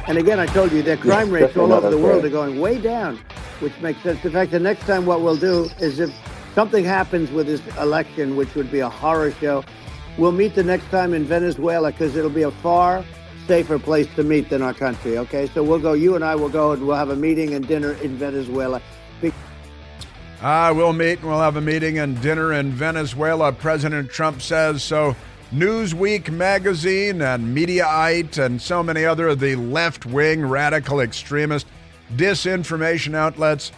And again, I told you their crime rates definitely all not over the world okay. are going way down, which makes sense. In fact, the next time what we'll do is if something happens with this election, which would be a horror show, we'll meet the next time in Venezuela because it'll be a far safer place to meet than our country, okay? So we'll go, you and I will go and we'll have a meeting and dinner in Venezuela. We'll meet and we'll have a meeting and dinner in Venezuela. President Trump says so. Newsweek magazine and Mediaite and so many other of the left-wing radical extremist disinformation outlets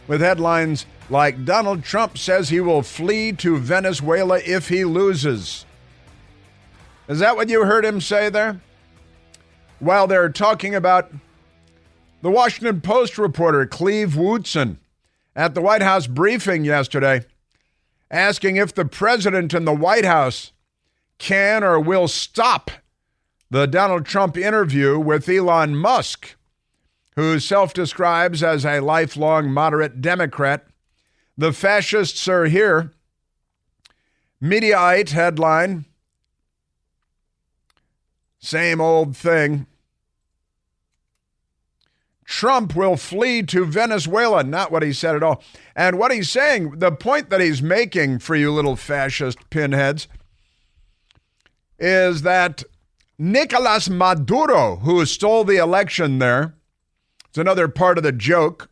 with headlines like Donald Trump says he will flee to Venezuela if he loses. Is that what you heard him say there? While they're talking about the Washington Post reporter Cleve Wootson at the White House briefing yesterday asking if the president and the White House can or will stop the Donald Trump interview with Elon Musk, who self-describes as a lifelong moderate Democrat. The fascists are here. Mediaite headline, same old thing. Trump will flee to Venezuela. Not what he said at all. And what he's saying, the point that he's making for you little fascist pinheads, is that Nicolas Maduro, who stole the election there, it's another part of the joke.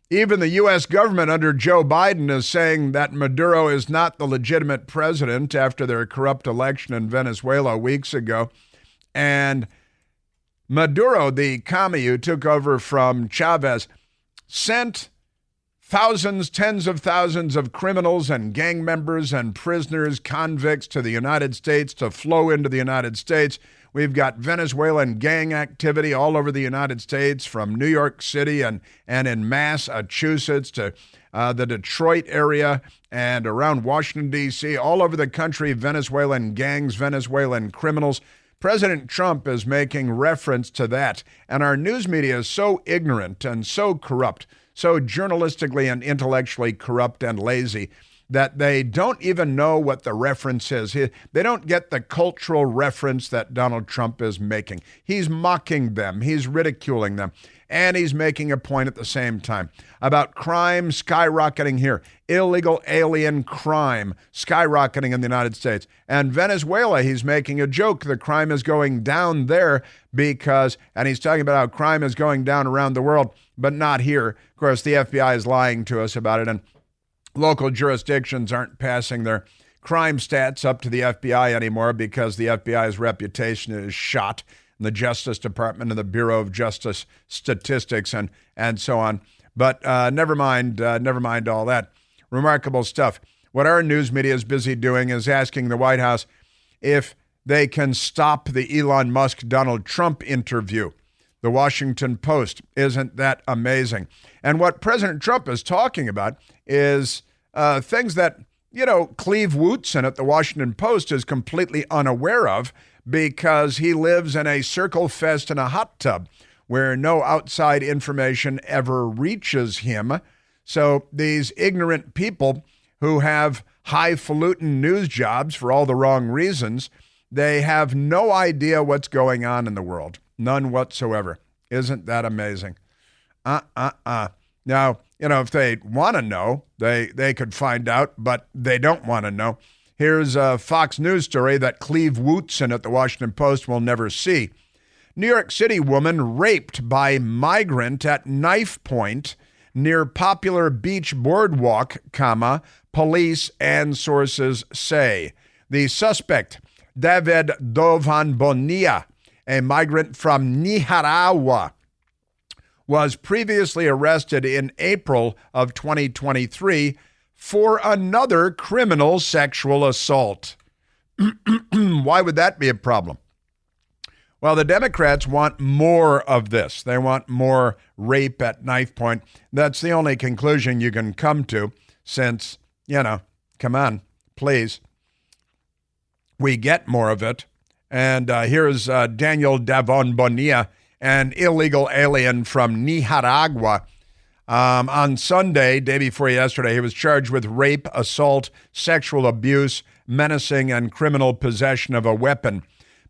Even the U.S. government under Joe Biden is saying that Maduro is not the legitimate president after their corrupt election in Venezuela weeks ago. And Maduro, the commie who took over from Chavez, sent thousands, tens of thousands of criminals and gang members and prisoners, convicts to the United States to flow into the United States. We've got Venezuelan gang activity all over the United States, from New York City and in Massachusetts to the Detroit area and around Washington, D.C., all over the country, Venezuelan gangs, Venezuelan criminals. President Trump is making reference to that, and our news media is so ignorant and so corrupt, so journalistically and intellectually corrupt and lazy, that they don't even know what the reference is. They don't get the cultural reference that Donald Trump is making. He's mocking them. He's ridiculing them. And he's making a point at the same time about crime skyrocketing here, illegal alien crime skyrocketing in the United States. And Venezuela, he's making a joke. The crime is going down there because, and he's talking about how crime is going down around the world, but not here. Of course, the FBI is lying to us about it, and local jurisdictions aren't passing their crime stats up to the FBI anymore because the FBI's reputation is shot. The Justice Department and the Bureau of Justice Statistics and so on. But never mind all that. Remarkable stuff. What our news media is busy doing is asking the White House if they can stop the Elon Musk-Donald Trump interview. The Washington Post. Isn't that amazing? And what President Trump is talking about is things that, Cleve Wootson at the Washington Post is completely unaware of, because he lives in a circle fest in a hot tub where no outside information ever reaches him. So these ignorant people who have highfalutin news jobs for all the wrong reasons, they have no idea what's going on in the world. None whatsoever. Isn't that amazing? Now, if they want to know, they could find out, but they don't want to know. Here's a Fox News story that Cleve Wootson at the Washington Post will never see. New York City woman raped by migrant at knife point near popular beach boardwalk, police and sources say. The suspect, David Dovan Bonilla, a migrant from Nicaragua, was previously arrested in April of 2023 for another criminal sexual assault. Why would that be a problem? Well, the Democrats want more of this. They want more rape at knife point. That's the only conclusion you can come to since, come on, please. We get more of it. And here's Daniel Davon Bonilla, an illegal alien from Nicaragua. On Sunday, day before yesterday, he was charged with rape, assault, sexual abuse, menacing, and criminal possession of a weapon.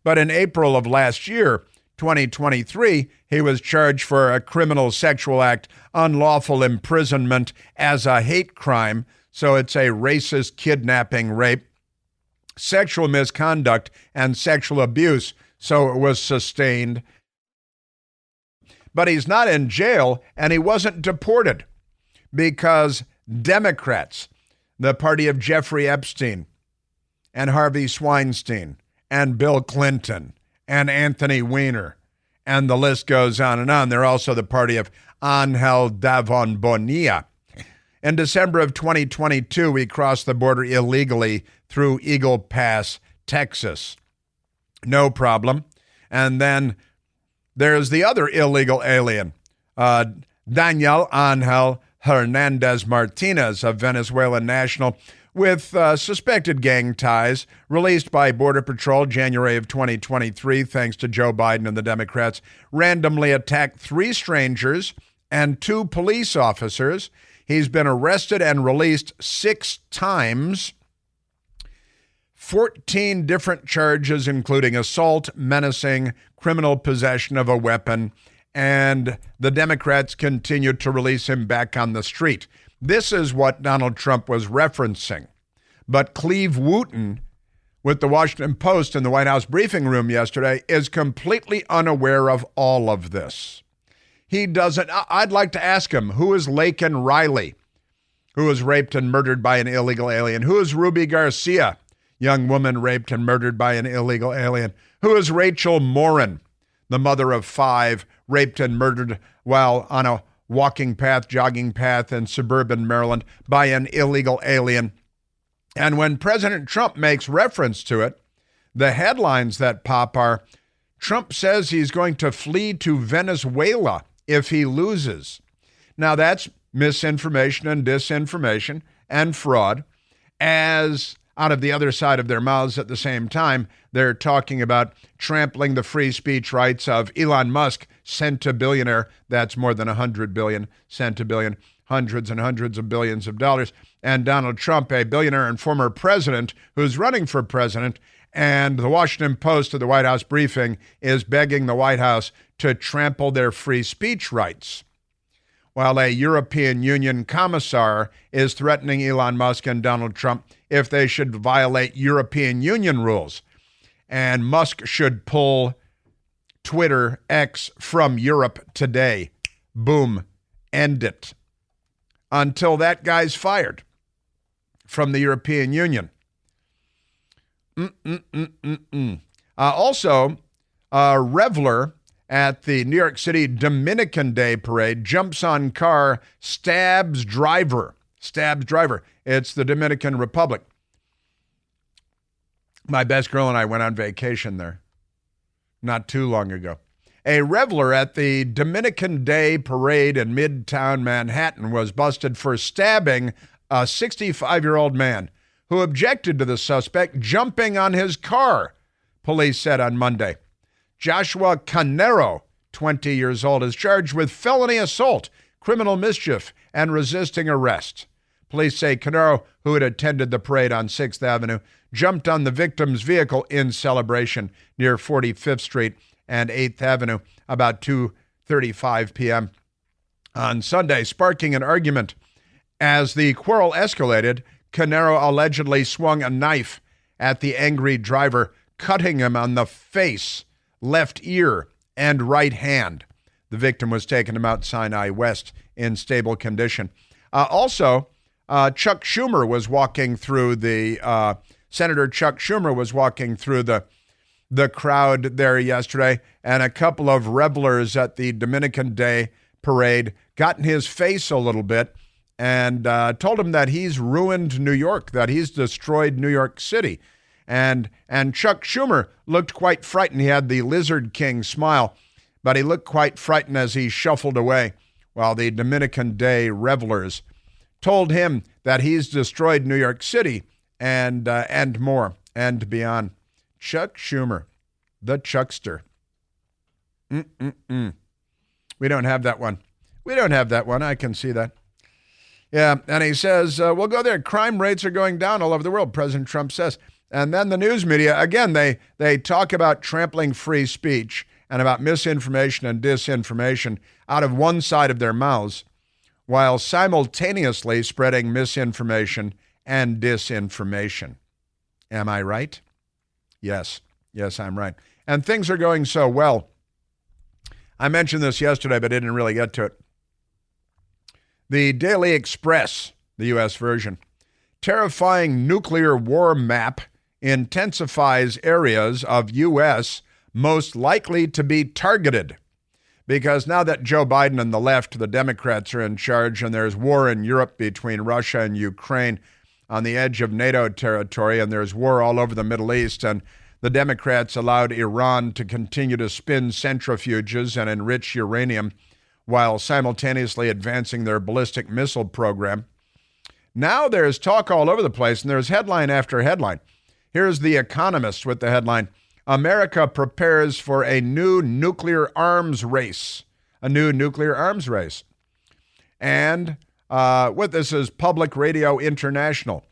But in April of last year, 2023, he was charged for a criminal sexual act, unlawful imprisonment as a hate crime. So it's a racist kidnapping, rape, sexual misconduct, and sexual abuse. So it was sustained. But he's not in jail, and he wasn't deported because Democrats, the party of Jeffrey Epstein and Harvey Weinstein and Bill Clinton and Anthony Weiner, and the list goes on and on. They're also the party of Angel Davon Bonilla. In December of 2022, we crossed the border illegally through Eagle Pass, Texas. No problem. And then there's the other illegal alien, Daniel Angel Hernandez Martinez, a Venezuelan national with suspected gang ties, released by Border Patrol January of 2023, thanks to Joe Biden and the Democrats, randomly attacked 3 strangers and 2 police officers. He's been arrested and released 6 times. 14 different charges, including assault, menacing, criminal possession of a weapon, and the Democrats continue to release him back on the street. This is what Donald Trump was referencing. But Cleve Wooten, with the Washington Post in the White House briefing room yesterday, is completely unaware of all of this. He doesn't. I'd like to ask him, who is Laken Riley, who was raped and murdered by an illegal alien? Who is Ruby Garcia, young woman raped and murdered by an illegal alien? Who is Rachel Morin, the mother of 5, raped and murdered while on a walking path, jogging path in suburban Maryland by an illegal alien? And when President Trump makes reference to it, the headlines that pop are, Trump says he's going to flee to Venezuela if he loses. Now that's misinformation and disinformation and fraud, as out of the other side of their mouths at the same time, they're talking about trampling the free speech rights of Elon Musk, centibillionaire. That's more than 100 billion, centibillion, hundreds and hundreds of billions of dollars. And Donald Trump, a billionaire and former president who's running for president. And the Washington Post at the White House briefing is begging the White House to trample their free speech rights, while a European Union commissar is threatening Elon Musk and Donald Trump if they should violate European Union rules. And Musk should pull Twitter X from Europe today. Boom. End it. Until that guy's fired from the European Union. Also, a reveler at the New York City Dominican Day Parade jumps on car, stabs driver. It's the Dominican Republic. My best girl and I went on vacation there not too long ago. A reveler at the Dominican Day Parade in Midtown Manhattan was busted for stabbing a 65-year-old man who objected to the suspect jumping on his car, police said on Monday. Joshua Canero, 20 years old, is charged with felony assault, criminal mischief, and resisting arrest. Police say Canero, who had attended the parade on 6th Avenue, jumped on the victim's vehicle in celebration near 45th Street and 8th Avenue about 2:35 p.m. on Sunday, sparking an argument. As the quarrel escalated, Canero allegedly swung a knife at the angry driver, cutting him on the face, left ear, and right hand. The victim was taken to Mount Sinai West in stable condition. Also, Chuck Schumer was walking through Senator Chuck Schumer was walking through the crowd there yesterday, and a couple of revelers at the Dominican Day Parade got in his face a little bit and told him that he's ruined New York, that he's destroyed New York City. And Chuck Schumer looked quite frightened. He had the Lizard King smile, but he looked quite frightened as he shuffled away, while the Dominican Day revelers told him that he's destroyed New York City and more and beyond. Chuck Schumer, the Chuckster. We don't have that one. I can see that. Yeah, and he says, we'll go there. Crime rates are going down all over the world, President Trump says. And then the news media, again, they talk about trampling free speech, and about misinformation and disinformation out of one side of their mouths, while simultaneously spreading misinformation and disinformation. Am I right? Yes. Yes, I'm right. And things are going so well. I mentioned this yesterday, but didn't really get to it. The Daily Express, the U.S. version, terrifying nuclear war map intensifies areas of U.S. most likely to be targeted. Because now that Joe Biden and the left, the Democrats, are in charge, and there's war in Europe between Russia and Ukraine on the edge of NATO territory, and there's war all over the Middle East, and the Democrats allowed Iran to continue to spin centrifuges and enrich uranium while simultaneously advancing their ballistic missile program. Now there's talk all over the place, and there's headline after headline. Here's The Economist with the headline, America prepares for a new nuclear arms race. A new nuclear arms race. And what this is Public Radio International.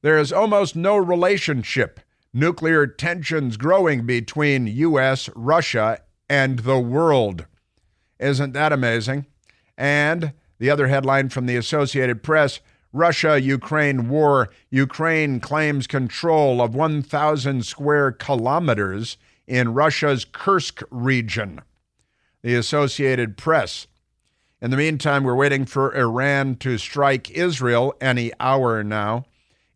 There is almost no relationship. Nuclear tensions growing between U.S., Russia, and the world. Isn't that amazing? And the other headline from the Associated Press, Russia-Ukraine war. Ukraine claims control of 1,000 square kilometers in Russia's Kursk region. The Associated Press. In the meantime, we're waiting for Iran to strike Israel any hour now.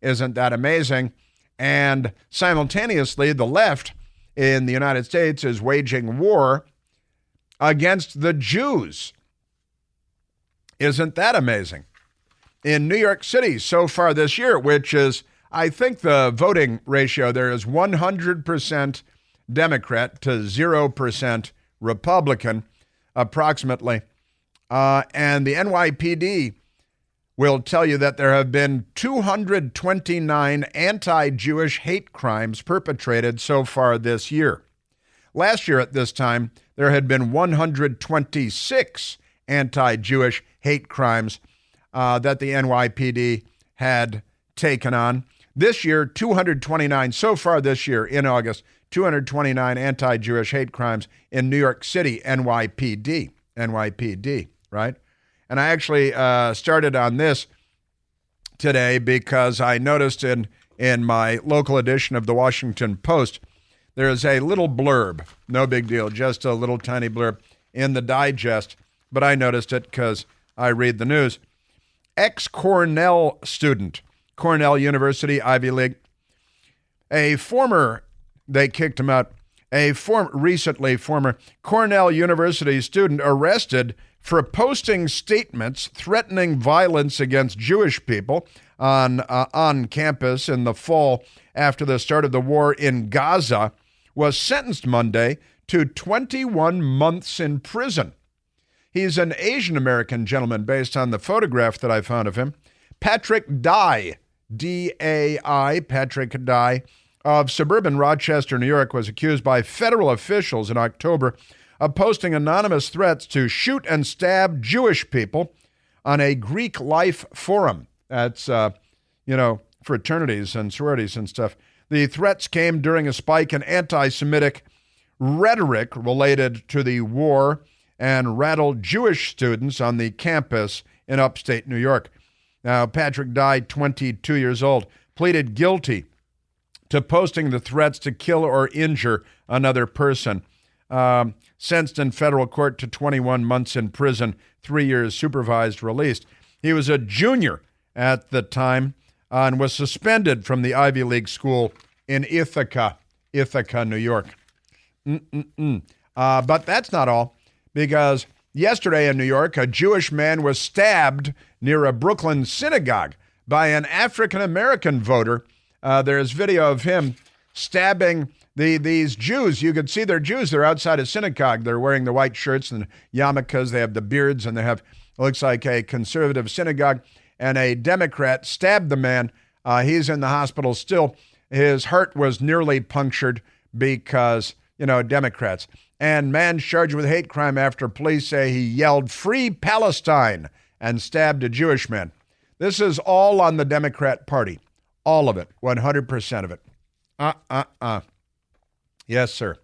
Isn't that amazing? And simultaneously, the left in the United States is waging war against the Jews. Isn't that amazing? In New York City so far this year, which is, I think the voting ratio there is 100% Democrat to 0% Republican, approximately. And the NYPD will tell you that there have been 229 anti-Jewish hate crimes perpetrated so far this year. Last year at this time, there had been 126 anti-Jewish hate crimes that the NYPD had taken on. This year, 229, so far this year in August, 229 anti-Jewish hate crimes in New York City, NYPD, right? And I actually started on this today because I noticed in my local edition of the Washington Post, there is a little blurb, no big deal, just a little tiny blurb in the digest, but I noticed it because I read the news. Ex-Cornell student, Cornell University, Ivy League, they kicked him out, recently former Cornell University student arrested for posting statements threatening violence against Jewish people on campus in the fall after the start of the war in Gaza, was sentenced Monday to 21 months in prison. He's an Asian American gentleman based on the photograph that I found of him. Patrick Dye, D-A-I, Patrick Dye, of suburban Rochester, New York, was accused by federal officials in October of posting anonymous threats to shoot and stab Jewish people on a Greek life forum. That's, fraternities and sororities and stuff. The threats came during a spike in anti-Semitic rhetoric related to the war and rattled Jewish students on the campus in upstate New York. Now, Patrick Dye, 22 years old, pleaded guilty to posting the threats to kill or injure another person. Sentenced in federal court to 21 months in prison, 3 years supervised released. He was a junior at the time and was suspended from the Ivy League school in Ithaca, New York. But that's not all, because yesterday in New York, a Jewish man was stabbed near a Brooklyn synagogue by an African-American voter. There's video of him stabbing these Jews. You could see they're Jews. They're outside a synagogue. They're wearing the white shirts and yarmulkes. They have the beards, and they have, looks like a conservative synagogue. And a Democrat stabbed the man. He's in the hospital still. His heart was nearly punctured because, Democrats. And man charged with hate crime after police say he yelled, "Free Palestine," and stabbed a Jewish man. This is all on the Democrat Party. All of it. 100% of it. Yes, sir.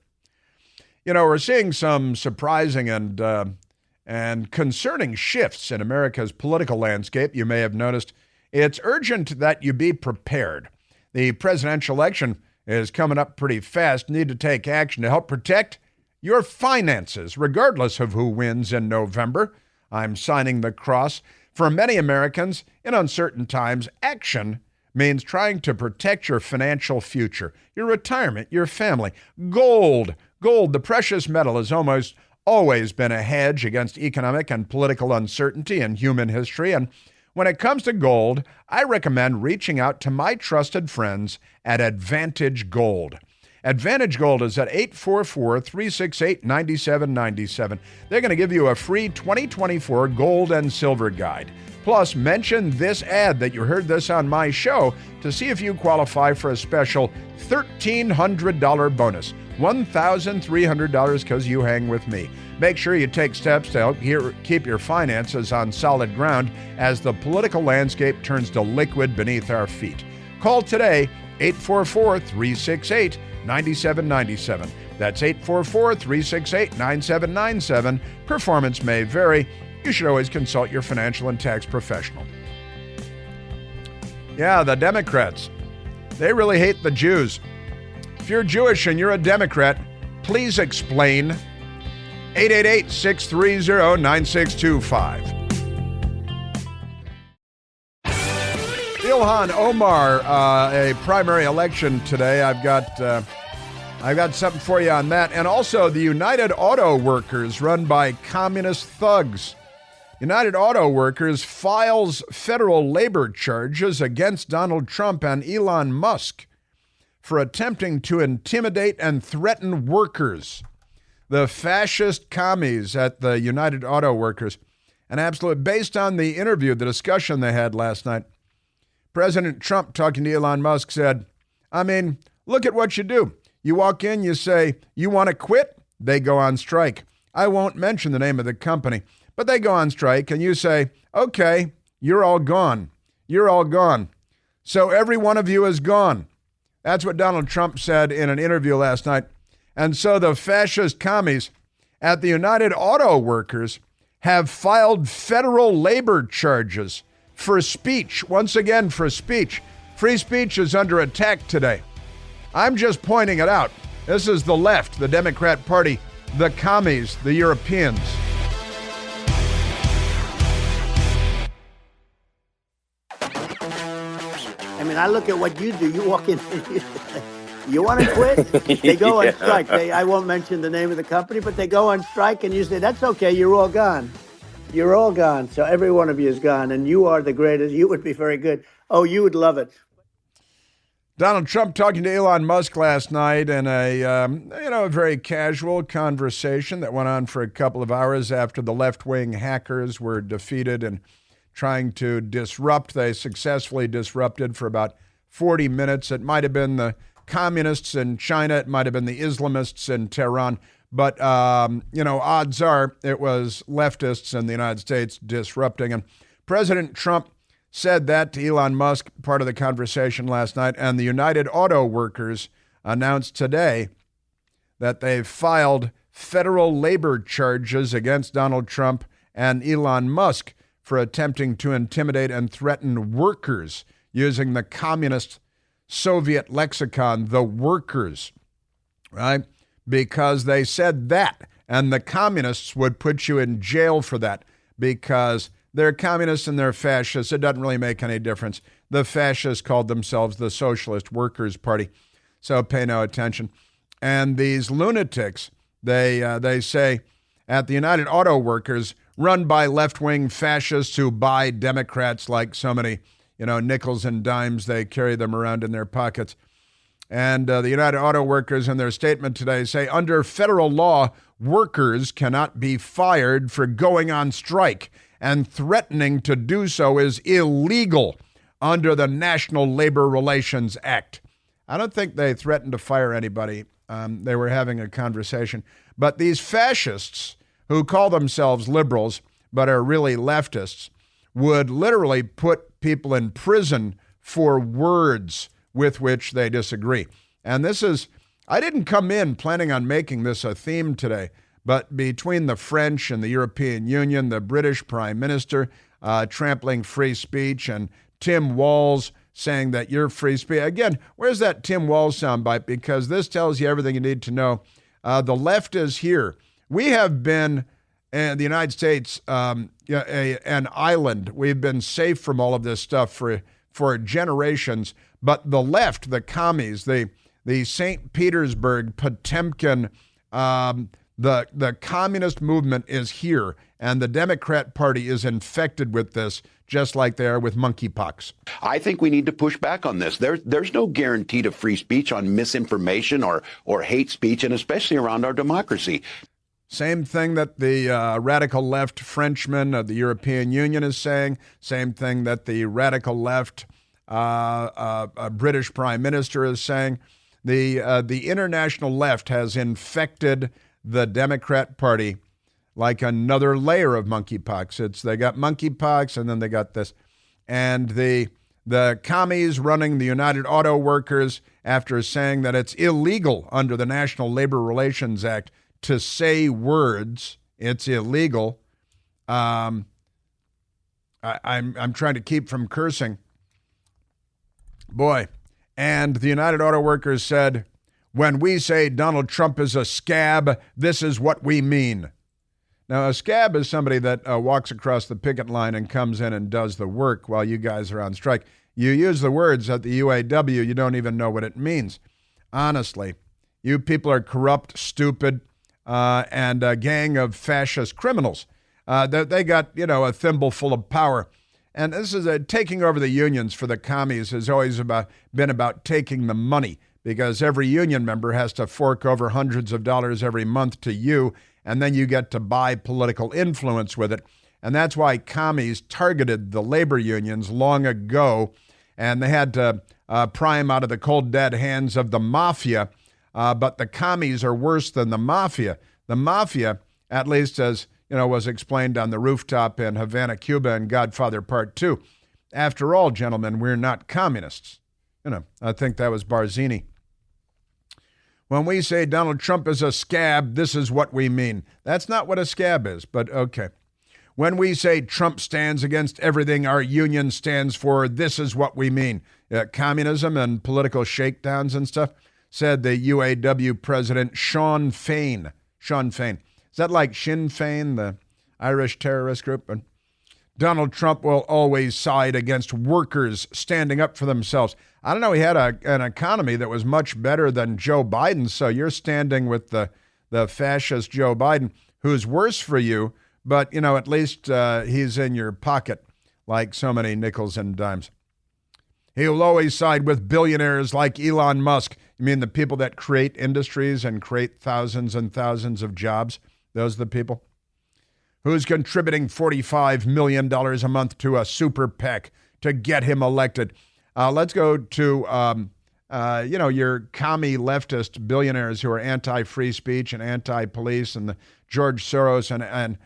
You know, we're seeing some surprising and concerning shifts in America's political landscape. You may have noticed it's urgent that you be prepared. The presidential election is coming up pretty fast. Need to take action to help protect your finances, regardless of who wins in November. I'm signing the cross. For many Americans, in uncertain times, action means trying to protect your financial future, your retirement, your family. Gold, the precious metal, has almost always been a hedge against economic and political uncertainty in human history. And when it comes to gold, I recommend reaching out to my trusted friends at Advantage Gold. Advantage Gold is at 844-368-9797. They're going to give you a free 2024 gold and silver guide. Plus, mention this ad that you heard this on my show to see if you qualify for a special $1,300 bonus. $1,300 because you hang with me. Make sure you take steps to help keep your finances on solid ground as the political landscape turns to liquid beneath our feet. Call today, 844-368-9797. That's 844-368-9797. Performance may vary. You should always consult your financial and tax professional. Yeah, the Democrats, they really hate the Jews. If you're Jewish and you're a Democrat, please explain. 888-630-9625. Ilhan Omar, a primary election today. I've got something for you on that. And also the United Auto Workers, run by communist thugs. United Auto Workers files federal labor charges against Donald Trump and Elon Musk for attempting to intimidate and threaten workers. The fascist commies at the United Auto Workers, and absolutely based on the interview, the discussion they had last night, President Trump, talking to Elon Musk, said, I mean, look at what you do. You walk in, you say, you want to quit? They go on strike. I won't mention the name of the company, but they go on strike, and you say, okay, you're all gone. You're all gone. So every one of you is gone. That's what Donald Trump said in an interview last night. And so the fascist commies at the United Auto Workers have filed federal labor charges for speech. Once again, for speech. Free speech is under attack today. I'm just pointing it out. This is the left, the Democrat Party, the commies, the Europeans. I mean, I look at what you do. You walk in and you say, you want to quit? They go on strike. I won't mention the name of the company, but they go on strike, and you say, that's okay, you're all gone. You're all gone. So every one of you is gone, and you are the greatest. You would be very good. Oh, you would love it. Donald Trump talking to Elon Musk last night in a very casual conversation that went on for a couple of hours after the left-wing hackers were defeated and trying to disrupt. They successfully disrupted for about 40 minutes. It might have been the communists in China. It might have been the Islamists in Tehran. But, odds are it was leftists in the United States disrupting. And President Trump said that to Elon Musk, part of the conversation last night. And the United Auto Workers announced today that they've filed federal labor charges against Donald Trump and Elon Musk for attempting to intimidate and threaten workers using the communist Soviet lexicon, the workers, right? Because they said that, and the communists would put you in jail for that because they're communists and they're fascists. It doesn't really make any difference. The fascists called themselves the Socialist Workers' Party, so pay no attention. And these lunatics, they say at the United Auto Workers, run by left-wing fascists who buy Democrats like so many, nickels and dimes. They carry them around in their pockets. And the United Auto Workers in their statement today say, under federal law, workers cannot be fired for going on strike, and threatening to do so is illegal under the National Labor Relations Act. I don't think they threatened to fire anybody. They were having a conversation. But these fascists who call themselves liberals but are really leftists would literally put people in prison for words with which they disagree. And this is I didn't come in planning on making this a theme today, but between the French and the European Union, the British Prime Minister trampling free speech, and Tim Walz saying that you're free speech. Again, where's that Tim Walz soundbite? Because this tells you everything you need to know. The left is here. We have been, in the United States, an island. We've been safe from all of this stuff for generations. But the left, the commies, the St. Petersburg, Potemkin, the communist movement is here, and the Democrat Party is infected with this, just like they are with monkeypox. I think we need to push back on this. There's no guarantee to free speech on misinformation or hate speech, and especially around our democracy. Same thing that the radical left Frenchman of the European Union is saying. Same thing that the radical left British Prime Minister is saying. The international left has infected the Democrat Party like another layer of monkeypox. They got monkeypox, and then they got this. And the commies running the United Auto Workers, after saying that it's illegal under the National Labor Relations Act to say words, it's illegal. I'm trying to keep from cursing. Boy. And the United Auto Workers said, when we say Donald Trump is a scab, this is what we mean. Now, a scab is somebody that walks across the picket line and comes in and does the work while you guys are on strike. You use the words at the UAW, you don't even know what it means. Honestly, you people are corrupt, stupid, and a gang of fascist criminals. They got, a thimble full of power. And this is taking over the unions for the commies has always been about taking the money, because every union member has to fork over hundreds of dollars every month to you, and then you get to buy political influence with it. And that's why commies targeted the labor unions long ago, and they had to pry them out of the cold, dead hands of the mafia. But the commies are worse than the mafia. The mafia, at least as was explained on the rooftop in Havana, Cuba in Godfather Part 2. After all, gentlemen, we're not communists. I think that was Barzini. When we say Donald Trump is a scab, this is what we mean. That's not what a scab is, but okay. When we say Trump stands against everything our union stands for, this is what we mean. Communism and political shakedowns and stuff, said the UAW president, Sean Fain. Sean Fain. Is that like Sinn Féin, the Irish terrorist group? And Donald Trump will always side against workers standing up for themselves. I don't know, he had an economy that was much better than Joe Biden, so you're standing with the fascist Joe Biden, who's worse for you, but, at least he's in your pocket like so many nickels and dimes. He'll always side with billionaires like Elon Musk. You mean the people that create industries and create thousands and thousands of jobs? Those are the people. Who's contributing $45 million a month to a super PAC to get him elected? Let's go to, your commie leftist billionaires who are anti-free speech and anti-police, and the George Soros and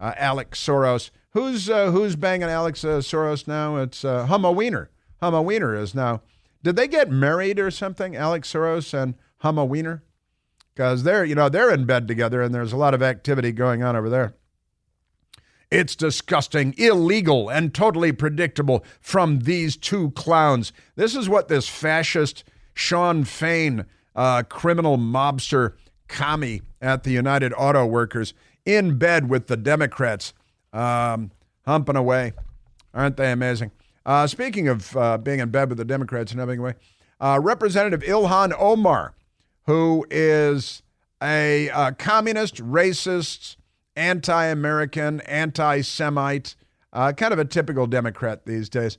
Alex Soros. Who's banging Alex Soros now? It's Humma Weiner. Humma Weiner is now. Did they get married or something? Alex Soros and Humma Weiner? Because they're in bed together, and there's a lot of activity going on over there. It's disgusting, illegal, and totally predictable from these two clowns. This is what this fascist Sean Fain, criminal mobster commie at the United Auto Workers, in bed with the Democrats, humping away. Aren't they amazing? Speaking of being in bed with the Democrats and humping away, Representative Ilhan Omar, who is a communist, racist, anti-American, anti-Semite, kind of a typical Democrat these days.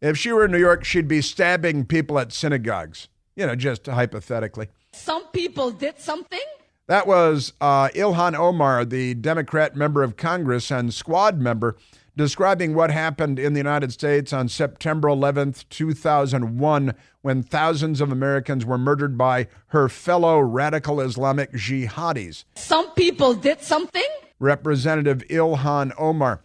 If she were in New York, she'd be stabbing people at synagogues, just hypothetically. Some people did something? That was Ilhan Omar, the Democrat member of Congress and squad member, describing what happened in the United States on September 11th, 2001, when thousands of Americans were murdered by her fellow radical Islamic jihadis. Some people did something? Representative Ilhan Omar.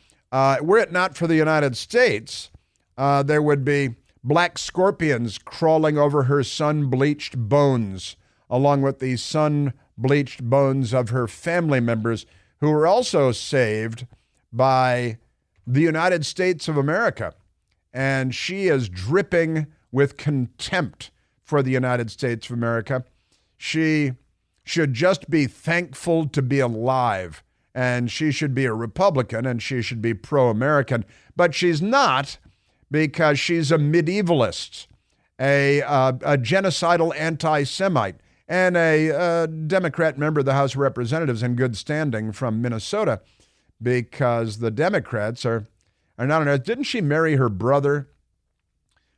Were it not for the United States, there would be black scorpions crawling over her sun-bleached bones, along with the sun-bleached bones of her family members who were also saved by the United States of America. And she is dripping with contempt for the United States of America. She should just be thankful to be alive, and she should be a Republican, and she should be pro-American. But she's not, because she's a medievalist, a genocidal anti-Semite, and a Democrat member of the House of Representatives in good standing from Minnesota, because the Democrats are not on earth. Didn't she marry her brother?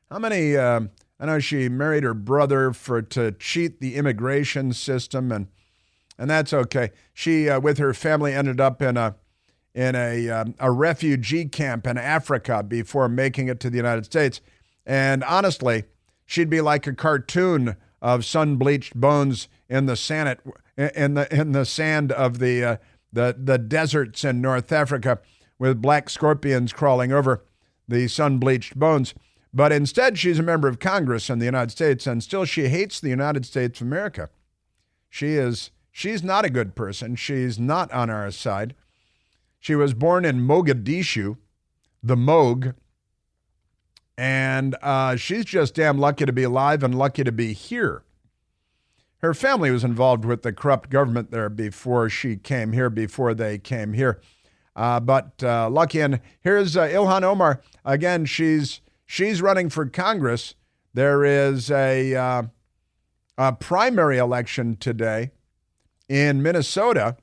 How many, I know she married her brother to cheat the immigration system, and that's okay. She, with her family, ended up in a refugee camp in Africa before making it to the United States. And honestly, she'd be like a cartoon of sun-bleached bones in the sand of the deserts in North Africa, with black scorpions crawling over the sun-bleached bones. But instead, she's a member of Congress in the United States, and still she hates the United States of America. She's not a good person. She's not on our side. She was born in Mogadishu, the Moog, and she's just damn lucky to be alive and lucky to be here. Her family was involved with the corrupt government there before she came here, before they came here. But lucky. And here's Ilhan Omar. Again, she's running for Congress. There is a primary election today in Minnesota.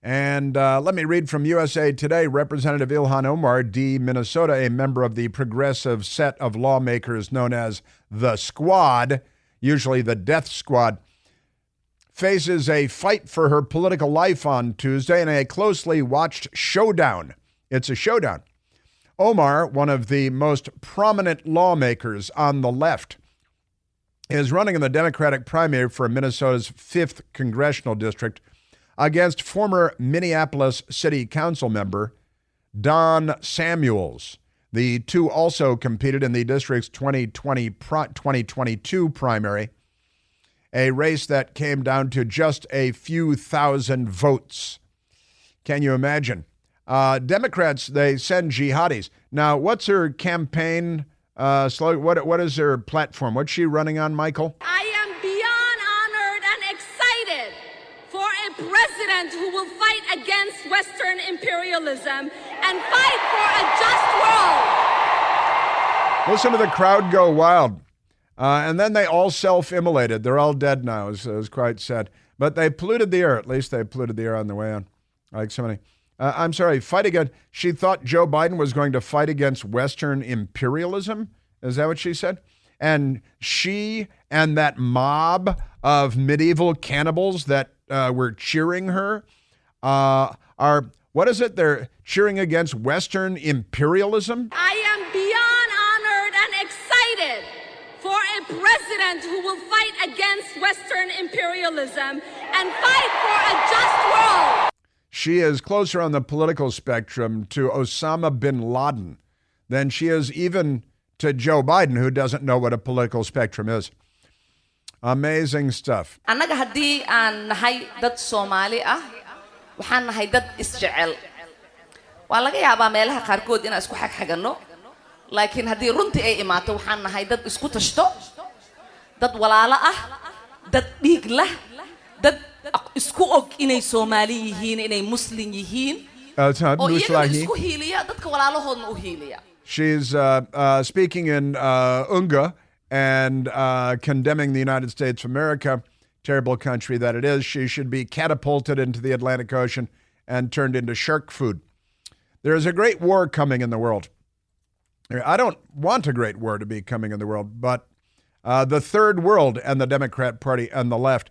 And let me read from USA Today. Representative Ilhan Omar, D. Minnesota, a member of the progressive set of lawmakers known as the Squad, usually the Death Squad, faces a fight for her political life on Tuesday in a closely watched showdown. It's a showdown. Omar, one of the most prominent lawmakers on the left, is running in the Democratic primary for Minnesota's 5th congressional district against former Minneapolis City Council member Don Samuels. The two also competed in the district's 2022 primary, a race that came down to just a few thousand votes. Can you imagine? Democrats, they send jihadis. Now, what's her campaign slogan? What is her platform? What's she running on, Michael? I am beyond honored and excited for a president who will fight against Western imperialism and fight for a just world. Listen to the crowd go wild. And then they all self-immolated. They're all dead now. It was quite sad. But they polluted the air. At least they polluted the air on the way on. Like so many. I'm sorry, fight against. She thought Joe Biden was going to fight against Western imperialism. Is that what she said? And she and that mob of medieval cannibals that were cheering her are, what is it? They're cheering against Western imperialism? I am beyond honored and excited for a president who will fight against Western imperialism and fight for a just world. She is closer on the political spectrum to Osama bin Laden than she is even to Joe Biden, who doesn't know what a political spectrum is. Amazing stuff. Annaga haddii aan nahay dad Soomaali ah, waxaan nahay dad isjecel. Waa laga yaabaa meelaha qaarkood inaan isku xagxaganno, laakiin haddii runtii ay imaato waxaan nahay dad isku tashto, dad walaalo ah, dad dhiig leh, dad isku og inay Soomaali yihiin, inay Muslim yihiin, oo iyaga isku hiiliya, dadka walaalahoodna u hiiliya. She's speaking in Unga and condemning the United States of America, terrible country that it is. She should be catapulted into the Atlantic Ocean and turned into shark food. There is a great war coming in the world. I don't want a great war to be coming in the world, but the third world and the Democrat Party and the left,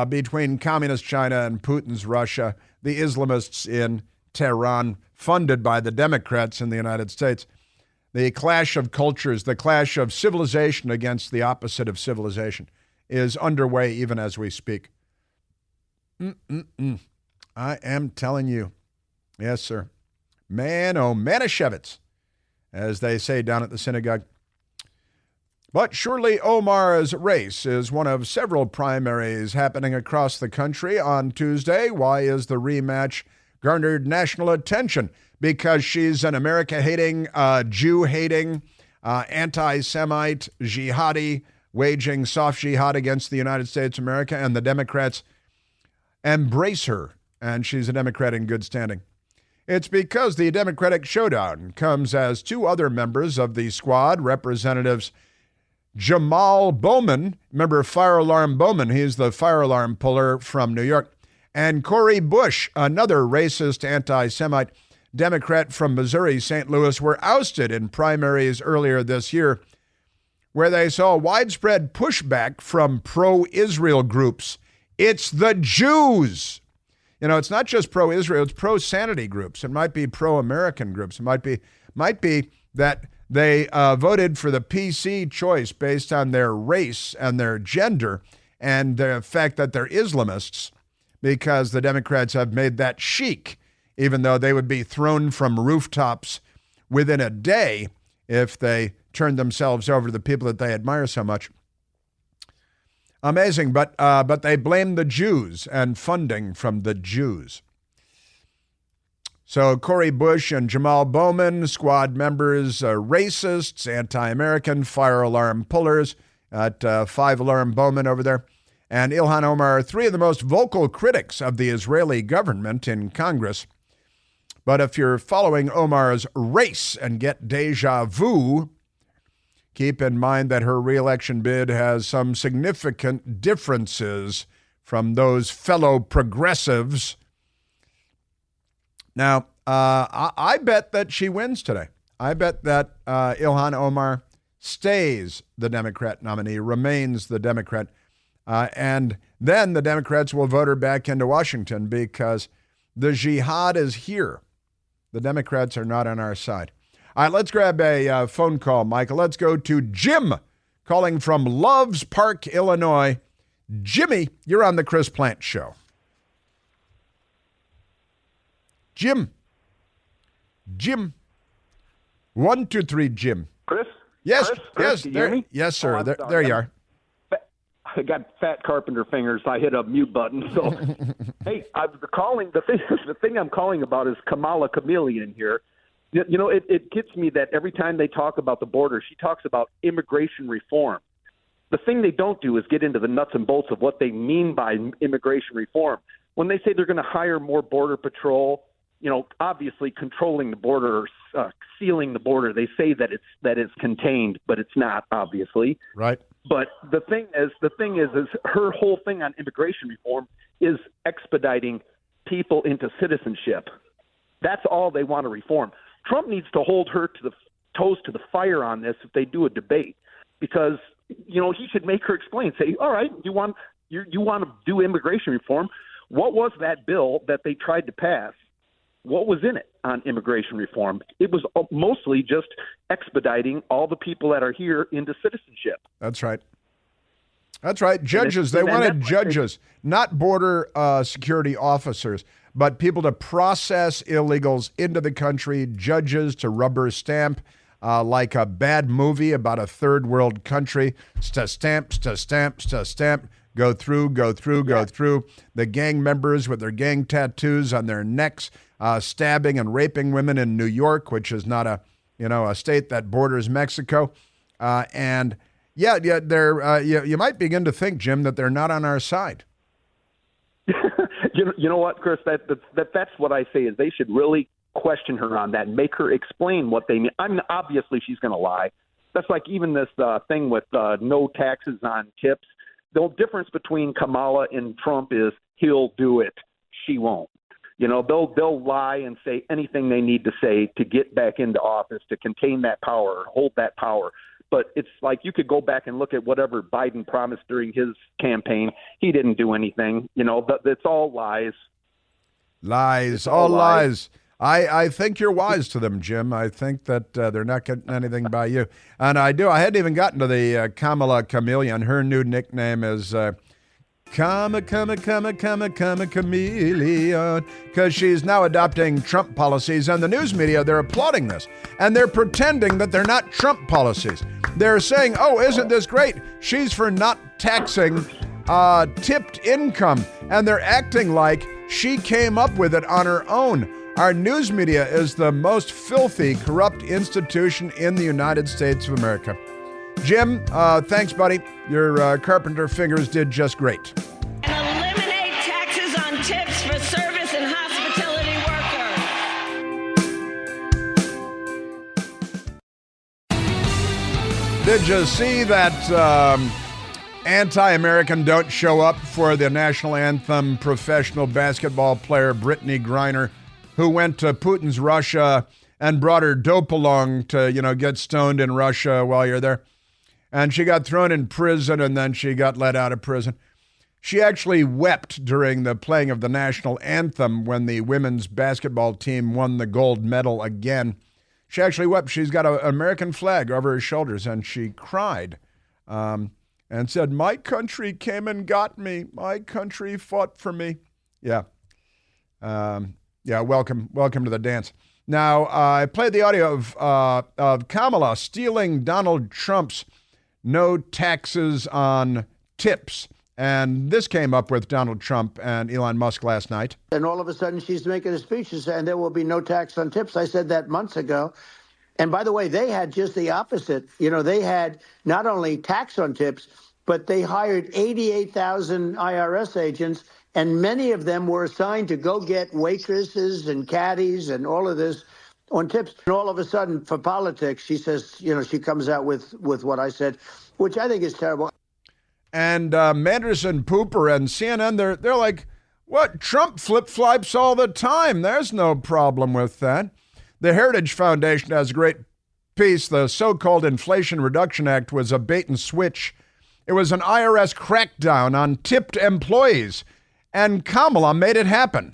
between communist China and Putin's Russia, the Islamists in Tehran, funded by the Democrats in the United States, the clash of cultures, the clash of civilization against the opposite of civilization is underway even as we speak. I am telling you. Yes, sir. Man, oh, Manischewitz, as they say down at the synagogue. But surely Omar's race is one of several primaries happening across the country on Tuesday. Why is the rematch garnered national attention? Because she's an America-hating, Jew-hating, anti-Semite, jihadi, waging soft jihad against the United States of America, and the Democrats embrace her, and she's a Democrat in good standing. It's because the Democratic showdown comes as two other members of the squad, Representatives Jamal Bowman, remember Fire Alarm Bowman, he's the fire alarm puller from New York, and Cori Bush, another racist anti-Semite Democrat from Missouri, St. Louis, were ousted in primaries earlier this year, where they saw widespread pushback from pro-Israel groups. It's the Jews. You know, it's not just pro-Israel, it's pro-sanity groups. It might be pro-American groups. It might be that they voted for the PC choice based on their race and their gender and the fact that they're Islamists, because the Democrats have made that chic, even though they would be thrown from rooftops within a day if they turned themselves over to the people that they admire so much. Amazing, but they blame the Jews and funding from the Jews. So Cori Bush and Jamal Bowman, squad members, racists, anti-American, fire alarm pullers at 5-Alarm Bowman over there, and Ilhan Omar are three of the most vocal critics of the Israeli government in Congress. But if you're following Omar's race and get deja vu, keep in mind that her re-election bid has some significant differences from those fellow progressives. Now, I bet that she wins today. I bet that Ilhan Omar stays the Democrat nominee, remains the Democrat, and then the Democrats will vote her back into Washington because the jihad is here. The Democrats are not on our side. All right, let's grab a phone call, Michael. Let's go to Jim calling from Loves Park, Illinois. Jimmy, you're on the Chris Plant Show. Jim. 1, 2, 3, Jim. Chris? Yes, Chris, yes, there, yes, sir. Oh, there you are. I got fat carpenter fingers. I hit a mute button. So, hey, I was calling. The thing I'm calling about is Kamala Chameleon here. You know, it gets me that every time they talk about the border, she talks about immigration reform. The thing they don't do is get into the nuts and bolts of what they mean by immigration reform. When they say they're going to hire more border patrol, you know, obviously controlling the border, sealing the border, they say that it's contained, but it's not, obviously. Right. But the thing is her whole thing on immigration reform is expediting people into citizenship. That's all they want to reform. Trump needs to hold her to the toes to the fire on this if they do a debate, because you know he should make her explain. Say, all right, you want to do immigration reform? What was that bill that they tried to pass? What was in it on immigration reform? It was mostly just expediting all the people that are here into citizenship. That's right. That's right. Judges. They wanted judges, not border security officers, but people to process illegals into the country, judges to rubber stamp like a bad movie about a third world country, stamp, go through. The gang members with their gang tattoos on their necks, stabbing and raping women in New York, which is not a state that borders Mexico. And they're you might begin to think, Jim, that they're not on our side. You know what, Chris? That's what I say is they should really question her on that and make her explain what they mean. Obviously she's going to lie. That's like even this thing with no taxes on tips. The difference between Kamala and Trump is he'll do it, she won't. You know, they'll lie and say anything they need to say to get back into office, to contain that power, hold that power. But it's like you could go back and look at whatever Biden promised during his campaign. He didn't do anything. You know, it's all lies. Lies, all lies. I think you're wise to them, Jim. I think that they're not getting anything by you. And I hadn't even gotten to the Kamala Chameleon. Her new nickname is Come a chameleon. Because she's now adopting Trump policies, and the news media, they're applauding this. And they're pretending that they're not Trump policies. They're saying, oh, isn't this great? She's for not taxing tipped income. And they're acting like she came up with it on her own. Our news media is the most filthy, corrupt institution in the United States of America. Jim, thanks, buddy. Your carpenter fingers did just great. And eliminate taxes on tips for service and hospitality workers. Did you see that anti-American don't show up for the national anthem professional basketball player Brittany Griner, who went to Putin's Russia and brought her dope along to, get stoned in Russia while you're there? And she got thrown in prison, and then she got let out of prison. She actually wept during the playing of the national anthem when the women's basketball team won the gold medal again. She actually wept. She's got an American flag over her shoulders, and she cried and said, "My country came and got me. My country fought for me." Yeah. Welcome to the dance. Now, I played the audio of Kamala stealing Donald Trump's no taxes on tips. And this came up with Donald Trump and Elon Musk last night. And all of a sudden, she's making a speech and saying there will be no tax on tips. I said that months ago. And by the way, they had just the opposite. They had not only tax on tips, but they hired 88,000 IRS agents, and many of them were assigned to go get waitresses and caddies and all of this on tips. And all of a sudden, for politics, she says, she comes out with what I said, which I think is terrible. And Manderson, Pooper, and CNN, they're like, what? Trump flip-flops all the time. There's no problem with that. The Heritage Foundation has a great piece. The so-called Inflation Reduction Act was a bait and switch. It was an IRS crackdown on tipped employees, and Kamala made it happen.